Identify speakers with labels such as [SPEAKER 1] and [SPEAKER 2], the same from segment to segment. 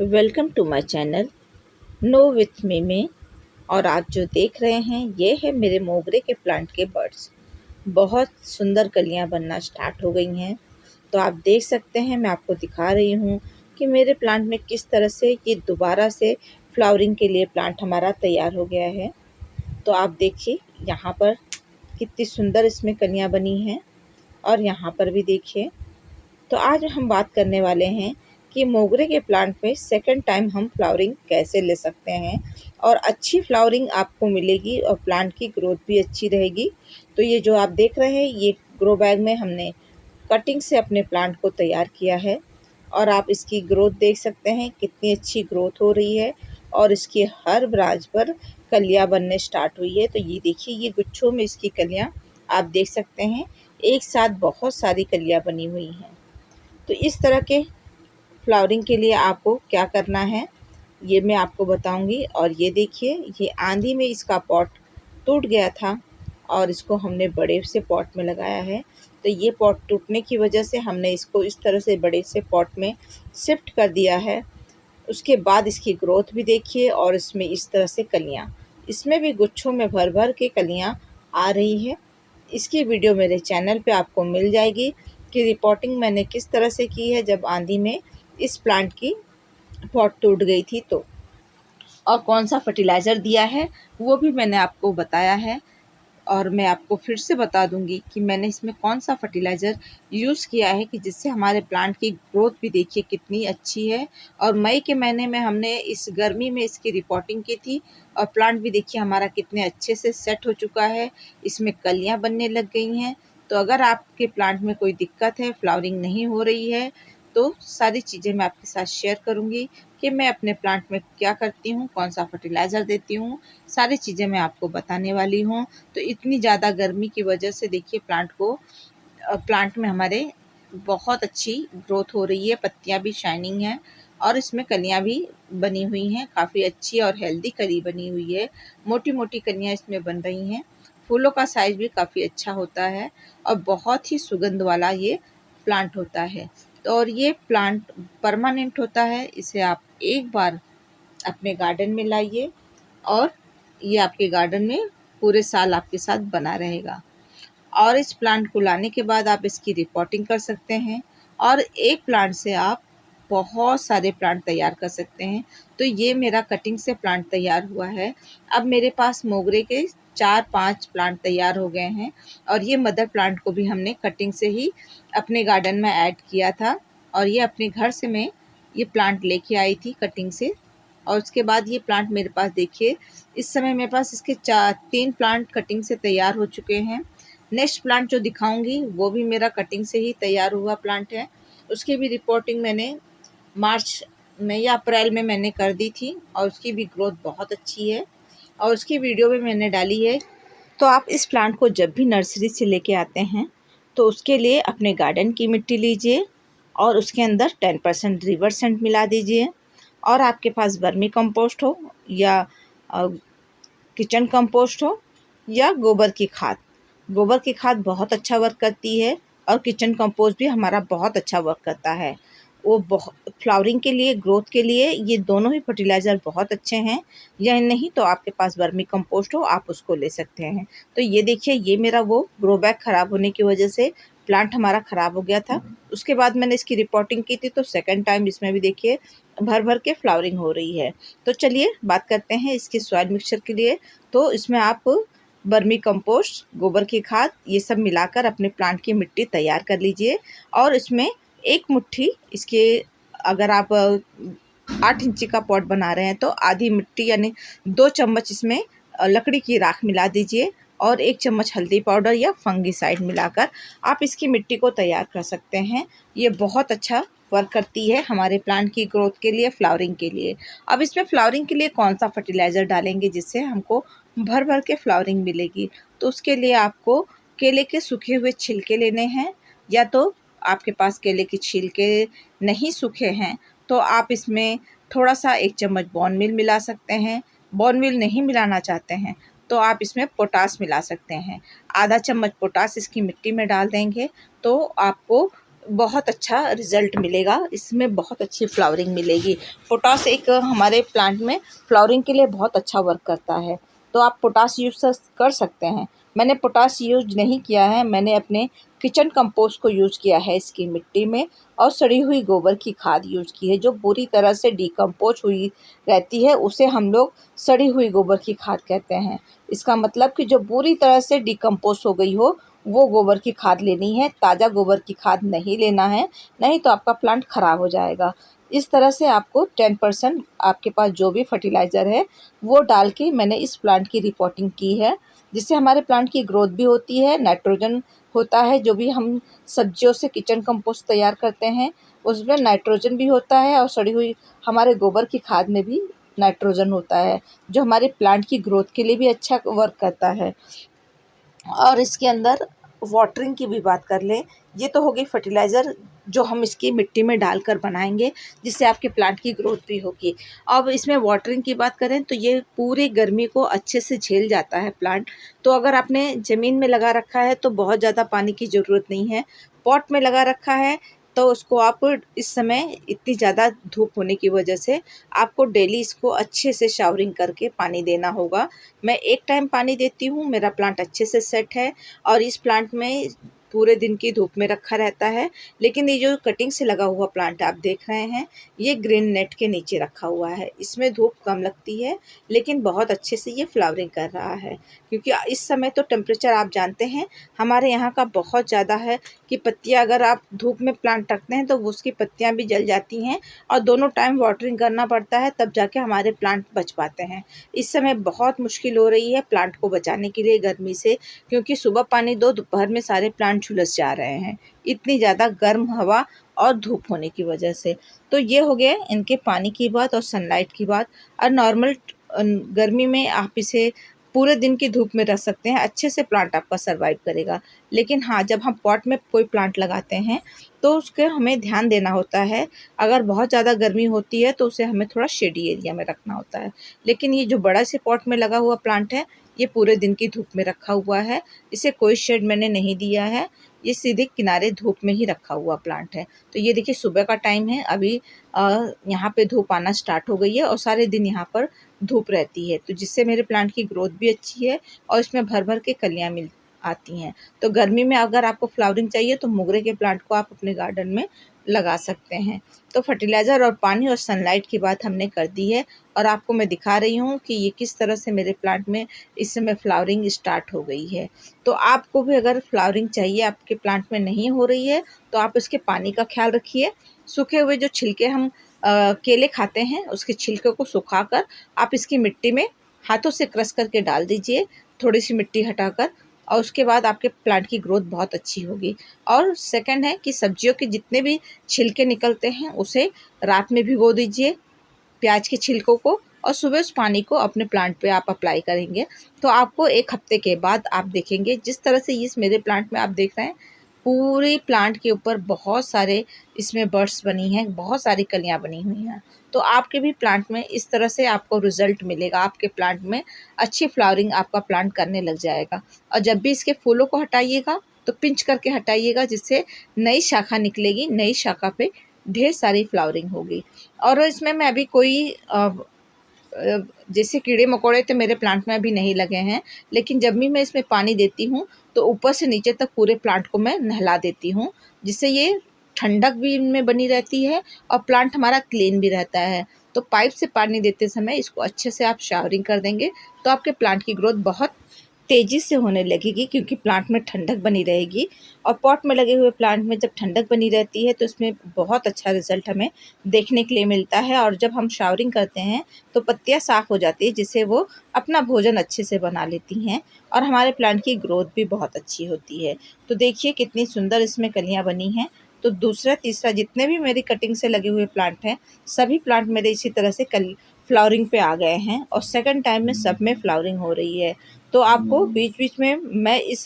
[SPEAKER 1] Welcome to my channel know with me में। और आप जो देख रहे हैं ये है मेरे मोगरे के प्लांट के बर्ड्स। बहुत सुंदर कलियां बनना स्टार्ट हो गई हैं। तो आप देख सकते हैं, मैं आपको दिखा रही हूँ कि मेरे प्लांट में किस तरह से ये दोबारा से फ्लावरिंग के लिए प्लांट हमारा तैयार हो गया है। तो आप देखिए यहाँ पर कितनी सुंदर इसमें कलियाँ बनी हैं और यहाँ पर भी देखिए। तो आज हम बात करने वाले हैं कि मोगरे के प्लांट में सेकंड टाइम हम फ्लावरिंग कैसे ले सकते हैं और अच्छी फ्लावरिंग आपको मिलेगी और प्लांट की ग्रोथ भी अच्छी रहेगी। तो ये जो आप देख रहे हैं ये ग्रो बैग में हमने कटिंग से अपने प्लांट को तैयार किया है और आप इसकी ग्रोथ देख सकते हैं कितनी अच्छी ग्रोथ हो रही है और इसकी हर ब्रांच पर कलियां बनने स्टार्ट हुई है। तो ये देखिए ये गुच्छों में इसकी कलियां आप देख सकते हैं, एक साथ बहुत सारी कलियां बनी हुई हैं। तो इस तरह के फ्लावरिंग के लिए आपको क्या करना है ये मैं आपको बताऊंगी। और ये देखिए ये आंधी में इसका पॉट टूट गया था और इसको हमने बड़े से पॉट में लगाया है। तो ये पॉट टूटने की वजह से हमने इसको इस तरह से बड़े से पॉट में शिफ्ट कर दिया है। उसके बाद इसकी ग्रोथ भी देखिए और इसमें इस तरह से कलियां, इसमें भी गुच्छों में भर भर के कलियां आ रही है। इसकी वीडियो मेरे चैनल पे आपको मिल जाएगी कि रिपोर्टिंग मैंने किस तरह से की है जब आंधी में इस प्लांट की पॉट टूट गई थी। तो और कौन सा फर्टिलाइज़र दिया है वो भी मैंने आपको बताया है। और मैं आपको फिर से बता दूंगी कि मैंने इसमें कौन सा फर्टिलाइज़र यूज़ किया है कि जिससे हमारे प्लांट की ग्रोथ भी देखिए कितनी अच्छी है। और मई के महीने में हमने इस गर्मी में इसकी रिपोर्टिंग की थी और प्लांट भी देखिए हमारा कितने अच्छे से सेट हो चुका है, इसमें कलियां बनने लग गई हैं। तो अगर आपके प्लांट में कोई दिक्कत है, फ्लावरिंग नहीं हो रही है, तो सारी चीज़ें मैं आपके साथ शेयर करूँगी कि मैं अपने प्लांट में क्या करती हूँ, कौन सा फर्टिलाइज़र देती हूँ, सारी चीज़ें मैं आपको बताने वाली हूँ। तो इतनी ज़्यादा गर्मी की वजह से देखिए प्लांट में हमारे बहुत अच्छी ग्रोथ हो रही है, पत्तियाँ भी शाइनिंग हैं और इसमें कलियाँ भी बनी हुई हैं, काफ़ी अच्छी और हेल्दी कली बनी हुई है। मोटी मोटी कलियाँ इसमें बन रही हैं। फूलों का साइज़ भी काफ़ी अच्छा होता है और बहुत ही सुगंध वाला ये प्लांट होता है। तो और ये प्लांट परमानेंट होता है, इसे आप एक बार अपने गार्डन में लाइए और ये आपके गार्डन में पूरे साल आपके साथ बना रहेगा। और इस प्लांट को लाने के बाद आप इसकी रिपोर्टिंग कर सकते हैं और एक प्लांट से आप बहुत सारे प्लांट तैयार कर सकते हैं। तो ये मेरा कटिंग से प्लांट तैयार हुआ है। अब मेरे पास मोगरे के 4-5 प्लांट तैयार हो गए हैं और ये मदर प्लांट को भी हमने कटिंग से ही अपने गार्डन में ऐड किया था। और ये अपने घर से मैं ये प्लांट लेके आई थी कटिंग से। और उसके बाद ये प्लांट मेरे पास देखिए इस समय मेरे पास इसके 3 प्लांट कटिंग से तैयार हो चुके हैं। नेक्स्ट प्लांट जो दिखाऊंगी वो भी मेरा कटिंग से ही तैयार हुआ प्लांट है। उसकी भी रिपोर्टिंग मैंने मार्च में या अप्रैल में मैंने कर दी थी और उसकी भी ग्रोथ बहुत अच्छी है और उसकी वीडियो भी मैंने डाली है। तो आप इस प्लांट को जब भी नर्सरी से लेके आते हैं तो उसके लिए अपने गार्डन की मिट्टी लीजिए और उसके अंदर 10% रिवर सेंट मिला दीजिए। और आपके पास वर्मी कंपोस्ट हो या किचन कंपोस्ट हो या गोबर की खाद बहुत अच्छा वर्क करती है और किचन कंपोस्ट भी हमारा बहुत अच्छा वर्क करता है। वो बहुत फ्लावरिंग के लिए, ग्रोथ के लिए ये दोनों ही फर्टिलाइज़र बहुत अच्छे हैं। या नहीं तो आपके पास वर्मी कंपोस्ट हो आप उसको ले सकते हैं। तो ये देखिए ये मेरा वो ग्रो बैग ख़राब होने की वजह से प्लांट हमारा ख़राब हो गया था। उसके बाद मैंने इसकी रिपोर्टिंग की थी तो सेकंड टाइम इसमें भी देखिए भर भर के फ्लावरिंग हो रही है। तो चलिए बात करते हैं इसकी सॉइल मिक्सचर के लिए। तो इसमें आप वर्मी कंपोस्ट, गोबर की खाद ये सब मिलाकर अपने प्लांट की मिट्टी तैयार कर लीजिए। और इसमें एक मुट्ठी इसके, अगर आप 8 इंची का पॉट बना रहे हैं तो आधी मिट्टी यानी 2 चम्मच इसमें लकड़ी की राख मिला दीजिए और 1 चम्मच हल्दी पाउडर या फंगीसाइड मिलाकर आप इसकी मिट्टी को तैयार कर सकते हैं। ये बहुत अच्छा वर्क करती है हमारे प्लांट की ग्रोथ के लिए, फ्लावरिंग के लिए। अब इसमें फ्लावरिंग के लिए कौन सा फर्टिलाइज़र डालेंगे जिससे हमको भर भर के फ्लावरिंग मिलेगी। तो उसके लिए आपको केले के सूखे हुए छिलके लेने हैं, या तो आपके पास केले के छिलके नहीं सूखे हैं तो आप इसमें थोड़ा सा 1 चम्मच बॉर्न मिल मिला सकते हैं। बॉर्न मिल नहीं मिलाना चाहते हैं तो आप इसमें पोटास मिला सकते हैं। आधा चम्मच पोटास इसकी मिट्टी में डाल देंगे तो आपको बहुत अच्छा रिज़ल्ट मिलेगा, इसमें बहुत अच्छी फ्लावरिंग मिलेगी। पोटाश एक हमारे प्लांट में फ्लावरिंग के लिए बहुत अच्छा वर्क करता है, तो आप पोटाश यूज़ कर सकते हैं। मैंने पोटाश यूज़ नहीं किया है, मैंने अपने किचन कंपोस्ट को यूज़ किया है इसकी मिट्टी में, और सड़ी हुई गोबर की खाद यूज़ की है, जो पूरी तरह से डिकम्पोज़ हुई रहती है, उसे हम लोग सड़ी हुई गोबर की खाद कहते हैं। इसका मतलब कि जो पूरी तरह से डिकम्पोज़ हो गई हो, वो गोबर की खाद लेनी है, ताज़ा गोबर की खाद नहीं लेना है, नहीं तो आपका प्लांट ख़राब हो जाएगा। इस तरह से आपको 10% आपके पास जो भी फर्टिलाइज़र है, वो डाल के मैंने इस प्लांट की रिपोर्टिंग की है, जिससे हमारे प्लांट की ग्रोथ भी होती है, नाइट्रोजन होता है, जो भी हम सब्जियों से किचन कंपोस्ट तैयार करते हैं, उसमें नाइट्रोजन भी होता है, और सड़ी हुई हमारे गोबर की खाद में भी नाइट्रोजन होता है, जो हमारे प्लांट की ग्रोथ के लिए भी अच्छा वर्क करता है। और इसके अंदर वाटरिंग की भी बात कर लें, ये तो हो गई फर्टिलाइज़र जो हम इसकी मिट्टी में डालकर बनाएंगे, जिससे आपके प्लांट की ग्रोथ भी होगी। अब इसमें वाटरिंग की बात करें तो ये पूरी गर्मी को अच्छे से झेल जाता है प्लांट। तो अगर आपने ज़मीन में लगा रखा है तो बहुत ज़्यादा पानी की ज़रूरत नहीं है। पॉट में लगा रखा है तो उसको आप इस समय इतनी ज़्यादा धूप होने की वजह से आपको डेली इसको अच्छे से शावरिंग करके पानी देना होगा। मैं एक टाइम पानी देती हूँ, मेरा प्लांट अच्छे से सेट है, और इस प्लांट में पूरे दिन की धूप में रखा रहता है। लेकिन ये जो कटिंग से लगा हुआ प्लांट आप देख रहे हैं, ये ग्रीन नेट के नीचे रखा हुआ है। इसमें धूप कम लगती है, लेकिन बहुत अच्छे से ये फ्लावरिंग कर रहा है, क्योंकि इस समय तो टेम्परेचर आप जानते हैं हमारे यहाँ का बहुत ज़्यादा है कि पत्तियाँ अगर आप धूप में प्लांट रखते हैं तो उसकी पत्तियाँ भी जल जाती हैं, और दोनों टाइम वाटरिंग करना पड़ता है, तब जाके हमारे प्लांट बच पाते हैं। इस समय बहुत मुश्किल हो रही है प्लांट को बचाने के लिए गर्मी से, क्योंकि सुबह पानी दो, दोपहर में सारे प्लांट झुलस जा रहे हैं, इतनी ज़्यादा गर्म हवा और धूप होने की वजह से। तो ये हो गया इनके पानी की बात और सनलाइट की बात। और नॉर्मल गर्मी में आप इसे पूरे दिन की धूप में रख सकते हैं, अच्छे से प्लांट आपका सर्वाइव करेगा। लेकिन हाँ, जब हम पॉट में कोई प्लांट लगाते हैं तो उसके हमें ध्यान देना होता है। अगर बहुत ज़्यादा गर्मी होती है तो उसे हमें थोड़ा शेडी एरिया में रखना होता है। लेकिन ये जो बड़ा से पॉट में लगा हुआ प्लांट है, ये पूरे दिन की धूप में रखा हुआ है, इसे कोई शेड मैंने नहीं दिया है, ये सीधे किनारे धूप में ही रखा हुआ प्लांट है। तो ये देखिए सुबह का टाइम है, अभी यहाँ पे धूप आना स्टार्ट हो गई है, और सारे दिन यहाँ पर धूप रहती है, तो जिससे मेरे प्लांट की ग्रोथ भी अच्छी है, और इसमें भर भर के कलियाँ मिल आती हैं। तो गर्मी में अगर आपको फ्लावरिंग चाहिए तो मोगरे के प्लांट को आप अपने गार्डन में लगा सकते हैं। तो फर्टिलाइज़र और पानी और सनलाइट की बात हमने कर दी है, और आपको मैं दिखा रही हूँ कि ये किस तरह से मेरे प्लांट में इस समय फ्लावरिंग स्टार्ट हो गई है। तो आपको भी अगर फ्लावरिंग चाहिए, आपके प्लांट में नहीं हो रही है, तो आप इसके पानी का ख्याल रखिए। सूखे हुए जो छिलके हम केले खाते हैं, उसके छिलके को सुखाकर आप इसकी मिट्टी में हाथों से क्रश करके डाल दीजिए, थोड़ी सी मिट्टी हटाकर, और उसके बाद आपके प्लांट की ग्रोथ बहुत अच्छी होगी। और सेकंड है कि सब्जियों के जितने भी छिलके निकलते हैं उसे रात में भिगो दीजिए, प्याज के छिलकों को, और सुबह उस पानी को अपने प्लांट पे आप अप्लाई करेंगे तो आपको 1 हफ्ते के बाद आप देखेंगे, जिस तरह से इस मेरे प्लांट में आप देख रहे हैं, पूरे प्लांट के ऊपर बहुत सारे इसमें बड्स बनी हैं, बहुत सारी कलियां बनी हुई हैं। तो आपके भी प्लांट में इस तरह से आपको रिजल्ट मिलेगा, आपके प्लांट में अच्छी फ्लावरिंग आपका प्लांट करने लग जाएगा। और जब भी इसके फूलों को हटाइएगा तो पिंच करके हटाइएगा, जिससे नई शाखा निकलेगी, नई शाखा पे ढेर सारी फ्लावरिंग होगी। और इसमें मैं अभी कोई जैसे कीड़े मकोड़े तो मेरे प्लांट में अभी नहीं लगे हैं, लेकिन जब भी मैं इसमें पानी देती हूँ तो ऊपर से नीचे तक पूरे प्लांट को मैं नहला देती हूँ, जिससे ये ठंडक भी इनमें बनी रहती है और प्लांट हमारा क्लीन भी रहता है। तो पाइप से पानी देते समय इसको अच्छे से आप शावरिंग कर देंगे तो आपके प्लांट की ग्रोथ बहुत तेज़ी से होने लगेगी, क्योंकि प्लांट में ठंडक बनी रहेगी। और पॉट में लगे हुए प्लांट में जब ठंडक बनी रहती है तो इसमें बहुत अच्छा रिज़ल्ट हमें देखने के लिए मिलता है। और जब हम शावरिंग करते हैं तो पत्तियाँ साफ़ हो जाती है, जिससे वो अपना भोजन अच्छे से बना लेती हैं, और हमारे प्लांट की ग्रोथ भी बहुत अच्छी होती है। तो देखिए कितनी सुंदर इसमें कलियाँ बनी हैं। तो दूसरा तीसरा जितने भी मेरी कटिंग से लगे हुए प्लांट हैं, सभी प्लांट मेरे इसी तरह से कल फ्लावरिंग पे आ गए हैं, और सेकंड टाइम में सब में फ्लावरिंग हो रही है। तो आपको बीच-बीच में मैं इस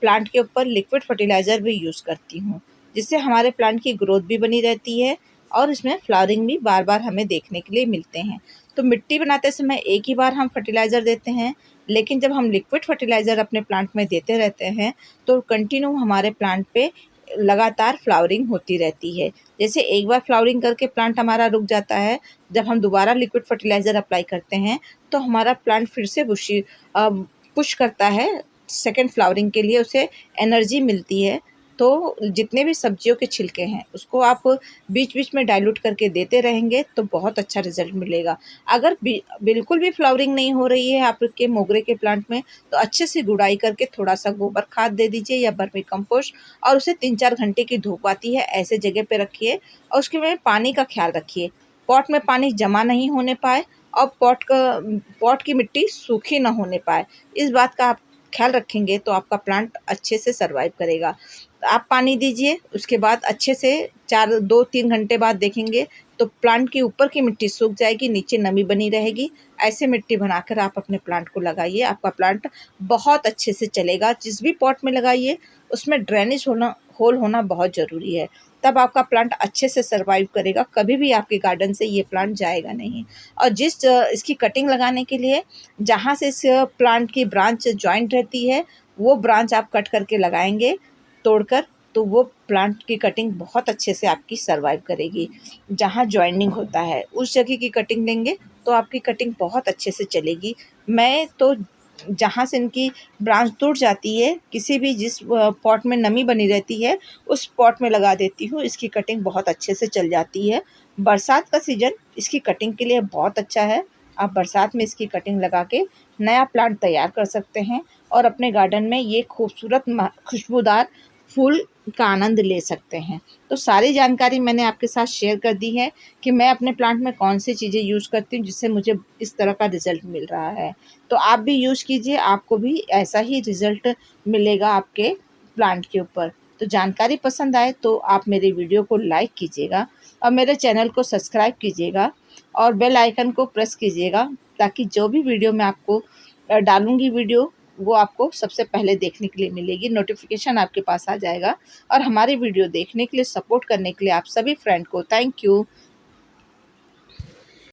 [SPEAKER 1] प्लांट के ऊपर लिक्विड फर्टिलाइज़र भी यूज़ करती हूँ, जिससे हमारे प्लांट की ग्रोथ भी बनी रहती है, और इसमें फ्लावरिंग भी बार-बार हमें देखने के लिए मिलते हैं। तो मिट्टी बनाते समय एक ही बार हम फर्टिलाइज़र देते हैं, लेकिन जब हम लिक्विड फर्टिलाइज़र अपने प्लांट में देते रहते हैं, तो कंटिन्यू हमारे प्लांट पे लगातार फ्लावरिंग होती रहती है। जैसे एक बार फ्लावरिंग करके प्लांट हमारा रुक जाता है, जब हम दोबारा लिक्विड फर्टिलाइज़र अप्लाई करते हैं तो हमारा प्लांट फिर से पुश करता है सेकंड फ्लावरिंग के लिए, उसे एनर्जी मिलती है। तो जितने भी सब्जियों के छिलके हैं उसको आप बीच-बीच में डाइल्यूट करके देते रहेंगे तो बहुत अच्छा रिज़ल्ट मिलेगा। अगर बिल्कुल भी फ्लावरिंग नहीं हो रही है आपके मोगरे के प्लांट में, तो अच्छे से गुड़ाई करके थोड़ा-सा गोबर खाद दे दीजिए या वर्मी कंपोस्ट, और उसे 3-4 घंटे की धूप आती है ऐसे जगह पे रखिए, और उसके में पानी का ख़्याल रखिए। पॉट में पानी जमा नहीं होने पाए और पॉट की मिट्टी सूखी ना होने पाए। इस बात का आप ख़्याल रखेंगे तो आपका प्लांट अच्छे से सर्वाइव करेगा। आप पानी दीजिए, उसके बाद अच्छे से 2-3 घंटे बाद देखेंगे तो प्लांट के ऊपर की मिट्टी सूख जाएगी, नीचे नमी बनी रहेगी। ऐसे मिट्टी बनाकर आप अपने प्लांट को लगाइए, आपका प्लांट बहुत अच्छे से चलेगा। जिस भी पॉट में लगाइए उसमें ड्रेनेज होल होना बहुत ज़रूरी है, तब आपका प्लांट अच्छे से सर्वाइव करेगा, कभी भी आपके गार्डन से ये प्लांट जाएगा नहीं। और इसकी कटिंग लगाने के लिए जहाँ से इस प्लांट की ब्रांच जॉइंट रहती है, वो ब्रांच आप कट करके लगाएंगे तोड़कर, तो वो प्लांट की कटिंग बहुत अच्छे से आपकी सर्वाइव करेगी। जहाँ जॉइनिंग होता है उस जगह की कटिंग लेंगे तो आपकी कटिंग बहुत अच्छे से चलेगी। मैं तो जहाँ से इनकी ब्रांच टूट जाती है, किसी भी जिस पॉट में नमी बनी रहती है उस पॉट में लगा देती हूँ, इसकी कटिंग बहुत अच्छे से चल जाती है। बरसात का सीज़न इसकी कटिंग के लिए बहुत अच्छा है। आप बरसात में इसकी कटिंग लगा के नया प्लांट तैयार कर सकते हैं और अपने गार्डन में ये खूबसूरत खुशबूदार फूल का आनंद ले सकते हैं। तो सारी जानकारी मैंने आपके साथ शेयर कर दी है कि मैं अपने प्लांट में कौन सी चीज़ें यूज़ करती हूँ जिससे मुझे इस तरह का रिज़ल्ट मिल रहा है। तो आप भी यूज़ कीजिए, आपको भी ऐसा ही रिज़ल्ट मिलेगा आपके प्लांट के ऊपर। तो जानकारी पसंद आए तो आप मेरे वीडियो को लाइक कीजिएगा और मेरे चैनल को सब्सक्राइब कीजिएगा और बेल आइकन को प्रेस कीजिएगा, ताकि जो भी वीडियो मैं आपको डालूँगी वीडियो, वो आपको सबसे पहले देखने के लिए मिलेगी, नोटिफिकेशन आपके पास आ जाएगा। और हमारी वीडियो देखने के लिए, सपोर्ट करने के लिए आप सभी फ्रेंड को थैंक यू।